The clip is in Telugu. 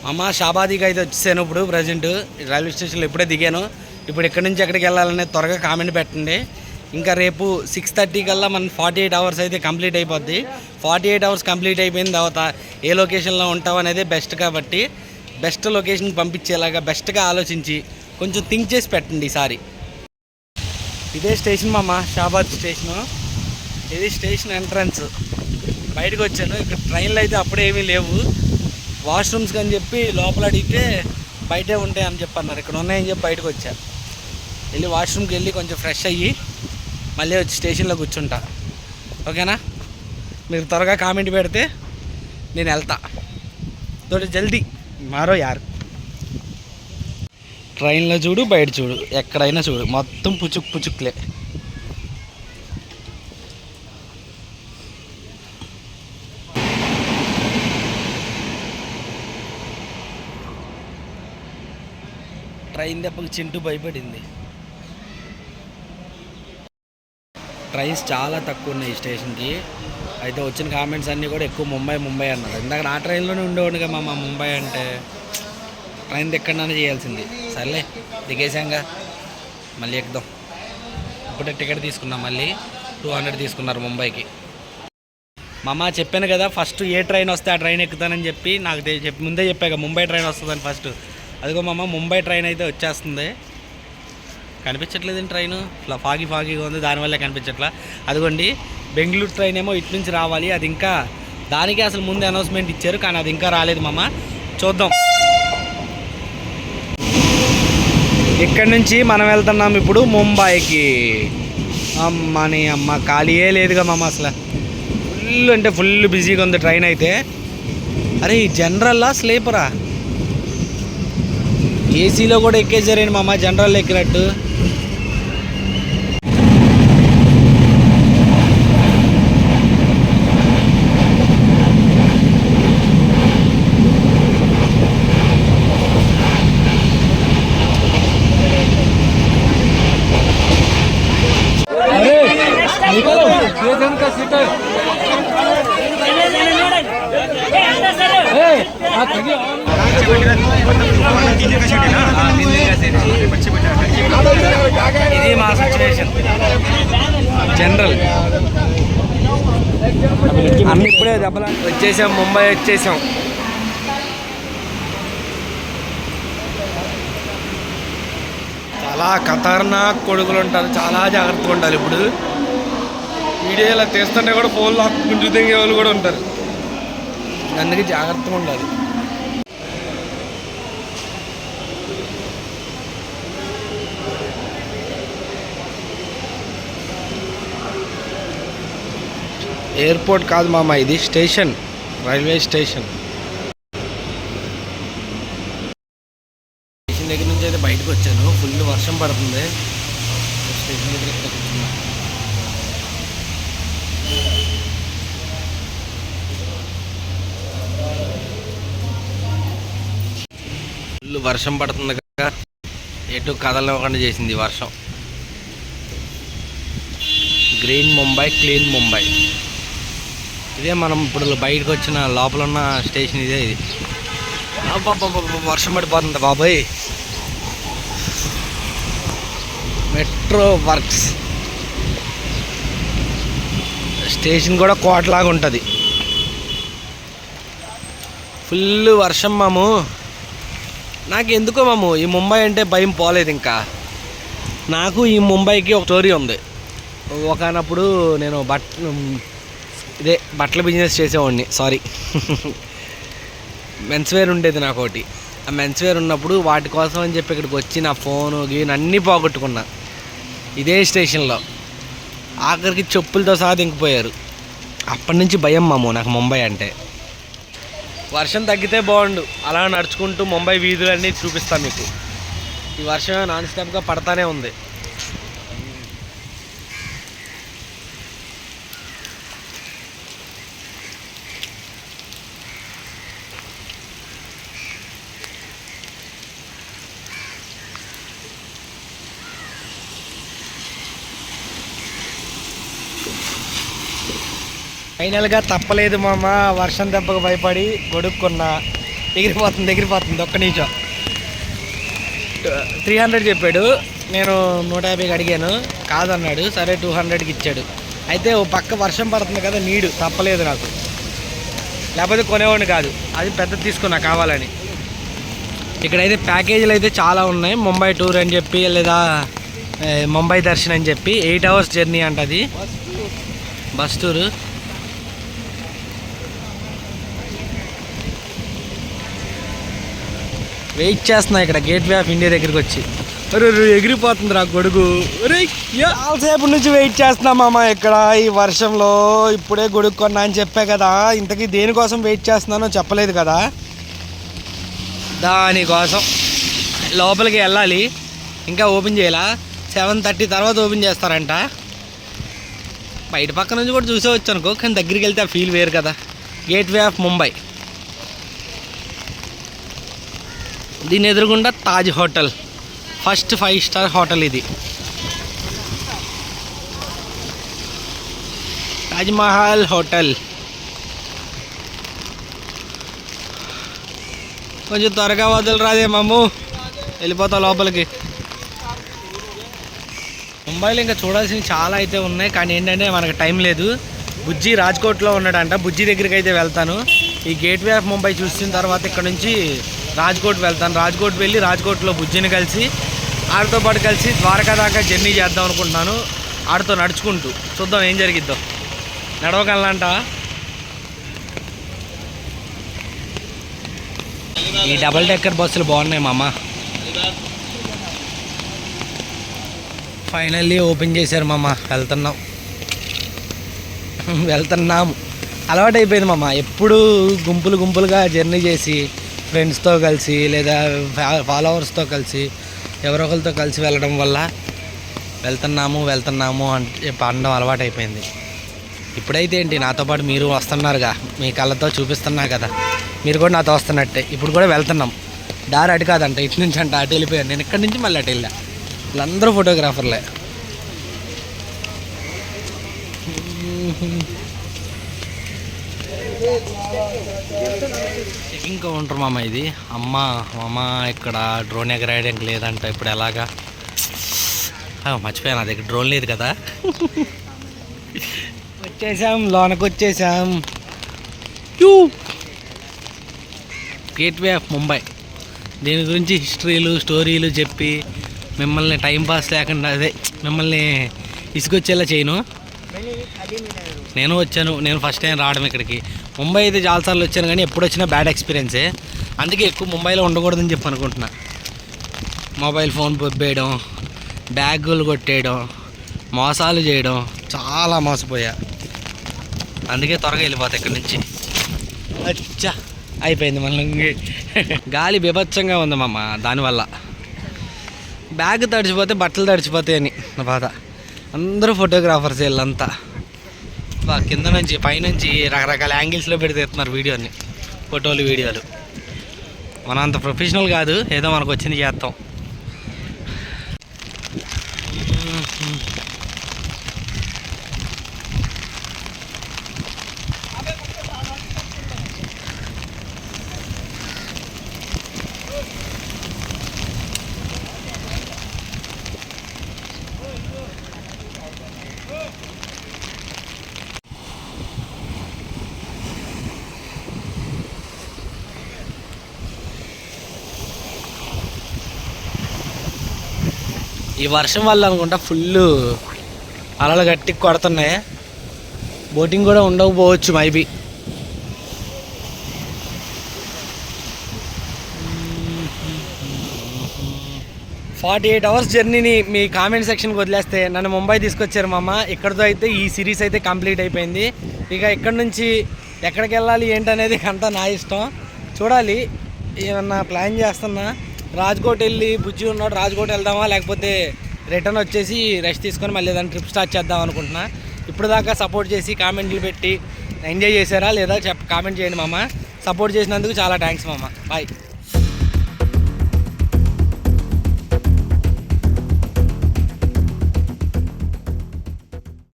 అమ్మ షాబాదీకి అయితే వచ్చేసాను ఇప్పుడు ప్రజెంట్ రైల్వే స్టేషన్లో ఇప్పుడే దిగాను. ఇప్పుడు ఇక్కడ నుంచి ఎక్కడికి వెళ్ళాలనేది త్వరగా కామెంట్ పెట్టండి. ఇంకా రేపు 6:30 కల్లా మన 48 అవర్స్ అయితే కంప్లీట్ అయిపోద్ది. 48 అవర్స్ కంప్లీట్ అయిపోయిన తర్వాత ఏ లొకేషన్లో ఉంటావు అనేది బెస్ట్. కాబట్టి బెస్ట్ లొకేషన్ పంపించేలాగా బెస్ట్గా ఆలోచించి కొంచెం థింక్ చేసి పెట్టండి ఈసారి. ఇదే స్టేషన్ మామ, షాబాద్ స్టేషను. ఇది స్టేషన్ ఎంట్రన్స్. బయటకు వచ్చాను. ఇక్కడ ట్రైన్లు అయితే అప్పుడే ఏమీ లేవు. వాష్రూమ్స్ అని చెప్పి లోపల అడిగితే బయటే ఉంటాయి అని చెప్పి అన్నారు. ఇక్కడ ఉన్నాయని చెప్పి బయటకు వచ్చా. వెళ్ళి వాష్రూమ్కి వెళ్ళి కొంచెం ఫ్రెష్ అయ్యి మళ్ళీ వచ్చి స్టేషన్లో కూర్చుంటా. ఓకేనా? మీరు త్వరగా కామెంట్ పెడితే నేను వెళ్తా. తోటి జల్దీ మారో యారు. ట్రైన్లో చూడు, బయట చూడు, ఎక్కడైనా చూడు, మొత్తం పుచుక్లే. ట్రైన్ దెబ్బకి చింటూ భయపడింది. ట్రైన్స్ చాలా తక్కువ ఉన్నాయి ఈ స్టేషన్కి. అయితే వచ్చిన కామెంట్స్ అన్నీ కూడా ఎక్కువ ముంబై అన్నారు. ఇందాక ఆ ట్రైన్లోనే ఉండేవాడుగా మా ముంబై అంటే ట్రైన్ ఎక్కడైనా చేయాల్సింది. సర్లే దిగేసాంగా, మళ్ళీ ఎక్కుదాం. ఇప్పుడే టికెట్ తీసుకున్నాం, మళ్ళీ 200 తీసుకున్నారు ముంబైకి. మా అమ్మ చెప్పాను కదా ఫస్ట్ ఏ ట్రైన్ వస్తే ఆ ట్రైన్ ఎక్కుతానని చెప్పి. నాకు ముందే చెప్పాక ముంబై ట్రైన్ వస్తుందని ఫస్ట్. అదిగో మా అమ్మ ముంబై ట్రైన్ అయితే వచ్చేస్తుంది. కనిపించట్లేదండి ట్రైన్, ఫాగీగా ఉంది, దానివల్లే కనిపించట్లా. అదిగోండి బెంగళూరు ట్రైన్ ఏమో ఇటు నుంచి రావాలి. అది ఇంకా దానికి అసలు ముందు అనౌన్స్మెంట్ ఇచ్చారు, కానీ అది ఇంకా రాలేదు మామ. చూద్దాం. ఇక్కడి నుంచి మనం వెళ్తున్నాం ఇప్పుడు ముంబైకి. అమ్మ ఖాళీయే లేదుగా మామ. అసలు ఫుల్ అంటే ఫుల్ బిజీగా ఉంది ట్రైన్ అయితే. అరే ఈ జనరల్లా స్లీపరా? ఏసీలో కూడా ఎక్కేసారండి మామ, జనరల్ ఎక్కినట్టు. ఇది మా సిచ్యువేషన్. జనరల్ అన్ని ఇప్పుడే దెబ్బలా వచ్చేసాం, ముంబై వచ్చేసాం. చాలా ఖతర్నాక్ కొడుకులు ఉంటారు, చాలా జాగ్రత్తగా ఉండాలి. ఇప్పుడు వీడియో ఇలా తీస్తుంటే కూడా ఫోన్లో గుంజు తెంగే వాళ్ళు కూడా ఉంటారు, అందుకే జాగ్రత్తగా ఉండాలి. ఎయిర్పోర్ట్ కాదు మామ, ఇది స్టేషన్, రైల్వే స్టేషన్. స్టేషన్ దగ్గర నుంచి అయితే బయటకు వచ్చాను. ఫుల్ వర్షం పడుతుంది. స్టేషన్ దగ్గర ఇక్కడ కూర్చున్నా. ఫుల్ వర్షం పడుతుంది కదా, ఎటు కదలనివ్వకుండా చేసింది వర్షం. Green Mumbai, clean Mumbai. ఇదే మనం ఇప్పుడు బయటకు వచ్చిన లోపల ఉన్న స్టేషన్ ఇదే. ఇది వర్షం పడిపోతుంది బాబాయ్. మెట్రో వర్క్స్ స్టేషన్ కూడా కోటలాగా ఉంటుంది. ఫుల్ వర్షం మాము. నాకు ఎందుకో మాము ఈ ముంబై అంటే భయం పోలేదు ఇంకా. నాకు ఈ ముంబైకి ఒక స్టోరీ ఉంది. ఒకనప్పుడు నేను బట్టల బిజినెస్ చేసేవాడిని. సారీ మెన్స్వేర్ ఉండేది నాకు ఒకటి. ఆ మెన్స్వేర్ ఉన్నప్పుడు వాటి కోసం అని చెప్పి ఇక్కడికి వచ్చి నా ఫోను గీన్ అన్నీ పోగొట్టుకున్నా ఇదే స్టేషన్లో. ఆఖరికి చెప్పులతో సహా దింకిపోయారు. అప్పటి నుంచి భయం మాము నాకు ముంబై అంటే. వర్షం తగ్గితే బాగుండు, అలా నడుచుకుంటూ ముంబై వీధులన్నీ చూపిస్తాను మీకు. ఈ వర్షం నాన్ స్టాప్గా పడతానే ఉంది. ఫైనల్గా తప్పలేదు మామ, వర్షం దెబ్బకు భయపడి గొడుక్కున్నా. ఎగిరిపోతుంది ఒక్క నిమిషం. 300 చెప్పాడు, నేను 150కి అడిగాను, కాదన్నాడు. సరే 200కి ఇచ్చాడు. అయితే ఓ పక్క వర్షం పడుతుంది కదా, నీడు తప్పలేదు నాకు, లేకపోతే కొనేవాడిని కాదు. అది పెద్ద తీసుకున్నా కావాలని. ఇక్కడైతే ప్యాకేజీలు అయితే చాలా ఉన్నాయి. ముంబై టూర్ అని చెప్పి, లేదా ముంబై దర్శన్ అని చెప్పి 8 hours జర్నీ అంటది బస్ టూరు. వెయిట్ చేస్తున్నా ఇక్కడ గేట్వే ఆఫ్ ఇండియా దగ్గరికి వచ్చి. ఎగిరిపోతుంది రా గొడుగు. చాలాసేపు నుంచి వెయిట్ చేస్తున్నా మామ ఇక్కడ ఈ వర్షంలో. ఇప్పుడే గొడుగు కొన్నా అని చెప్పా కదా, ఇంతకీ దేనికోసం వెయిట్ చేస్తున్నానో చెప్పలేదు కదా. దానికోసం లోపలికి వెళ్ళాలి, ఇంకా ఓపెన్ చేయాలా. 7:30 తర్వాత ఓపెన్ చేస్తారంట. బయట పక్క నుంచి కూడా చూసే వచ్చు అనుకో, కానీ దగ్గరికి వెళ్తే ఆ ఫీల్ వేరు కదా. గేట్వే ఆఫ్ ముంబై, దీని ఎదురుగుండా Taj hotel, first 5 star hotel ఇది. తాజ్ మహల్ హోటల్. కొంచెం త్వరగా వదలు రాదే మాము, వెళ్ళిపోతా లోపలికి. ముంబైలో ఇంకా చూడాల్సినవి చాలా అయితే ఉన్నాయి, కానీ ఏంటంటే మనకు టైం లేదు. బుజ్జి రాజ్కోట్లో ఉన్నాడంట, బుజ్జి దగ్గరికి అయితే వెళ్తాను. ఈ గేట్వే ఆఫ్ ముంబై చూసిన తర్వాత ఇక్కడ నుంచి రాజ్కోట్ వెళ్తాను. రాజ్కోట్ వెళ్ళి రాజ్కోట్లో బుజ్జిని కలిసి, ఆడితో పాటు కలిసి ద్వారకా దాకా జర్నీ చేద్దాం అనుకుంటున్నాను. ఆడితో నడుచుకుంటూ చూద్దాం ఏం జరిగిద్దో. నడవగలంట. ఈ డబల్ డెక్కర్ బస్సులు బాగున్నాయి మామ. ఫైనల్లీ ఓపెన్ చేశారు మామ. వెళ్తున్నాము. అలవాటు అయిపోయింది మామ. ఎప్పుడు గుంపులుగా జర్నీ చేసి ఫ్రెండ్స్తో కలిసి, లేదా ఫాలోవర్స్తో కలిసి, ఎవరో ఒకరితో కలిసి వెళ్ళడం వల్ల వెళ్తున్నాము అంటే అనడం అలవాటు అయిపోయింది. ఇప్పుడైతే ఏంటి, నాతో పాటు మీరు వస్తున్నారుగా, మీ కళ్ళతో చూపిస్తున్నా కదా, మీరు కూడా నాతో వస్తున్నట్టే. ఇప్పుడు కూడా వెళ్తున్నాం. దారి అటు కాదంట, ఇటు నుంచి అంట. అటు వెళ్ళిపోయాను నేను, ఇక్కడి నుంచి మళ్ళీ అటు వెళ్ళా. వీళ్ళందరూ ఫోటోగ్రాఫర్లే. చెకింగ్ కౌంటర్ మామ ఇది. మామ ఇక్కడ డ్రోన్ ఎగరాయడానికి లేదంట. ఇప్పుడు ఎలాగా మర్చిపోయాను, నా దగ్గర డ్రోన్ లేదు కదా. వచ్చేసాం, లోనకు వచ్చేసాం. Gateway of Mumbai. దీని గురించి స్టోరీలు చెప్పి మిమ్మల్ని టైంపాస్ లేకుండా, మిమ్మల్ని ఇసుకొచ్చేలా చేయను. నేను ఫస్ట్ టైం రావడం ఇక్కడికి. ముంబై అయితే చాలాసార్లు వచ్చాను, కానీ ఎప్పుడు వచ్చినా బ్యాడ్ ఎక్స్పీరియన్సే. అందుకే ఎక్కువ ముంబైలో ఉండకూడదని చెప్పి అనుకుంటున్నా. మొబైల్ ఫోన్ పొబ్బేయడం, బ్యాగులు కొట్టేయడం, మోసాలు చేయడం, చాలా మోసపోయా. అందుకే త్వరగా వెళ్ళిపోతా ఇక్కడి నుంచి. అచ్చా అయిపోయింది మళ్ళీ. గాలి బీభత్సంగా ఉంది మామ. దానివల్ల బ్యాగ్ తడిచిపోతే బట్టలు తడిచిపోతాయని నా బాధ. అందరూ ఫోటోగ్రాఫర్స్ వీళ్ళంతా. కింద నుంచి పైనుంచి రకరకాల యాంగిల్స్లో పెడితేస్తున్నారు వీడియోని, వీడియోలు. మనం అంత ప్రొఫెషనల్ కాదు, ఏదో మనకు వచ్చింది చేస్తాం. ఈ వర్షం వల్ల అనుకుంటా ఫుల్ అలలు గట్టి కొడుతున్నాయి. బోటింగ్ కూడా ఉండకపోవచ్చు మైబీ. 48 hours జర్నీని మీ కామెంట్ సెక్షన్కి వదిలేస్తే నన్ను ముంబై తీసుకొచ్చారు మామ. ఇక్కడితో అయితే ఈ సిరీస్ అయితే కంప్లీట్ అయిపోయింది. ఇక ఇక్కడ నుంచి ఎక్కడికి వెళ్ళాలి ఏంటనేది అంతా నా ఇష్టం. చూడాలి, ఏమన్నా ప్లాన్ చేస్తున్నా. రాజ్కోట్ వెళ్ళి బుజ్జి ఉన్నాడు, రాజ్కోట్ వెళ్దామా, లేకపోతే రిటర్న్ వచ్చేసి రెస్ట్ తీసుకొని మళ్ళీ ఏదైనా ట్రిప్ స్టార్ట్ చేద్దాం అనుకుంటున్నా. ఇప్పుడు దాకా సపోర్ట్ చేసి కామెంట్లు పెట్టి ఎంజాయ్ చేశారా లేదా కామెంట్ చేయండి మామ. సపోర్ట్ చేసినందుకు చాలా థ్యాంక్స్ మామ. బాయ్.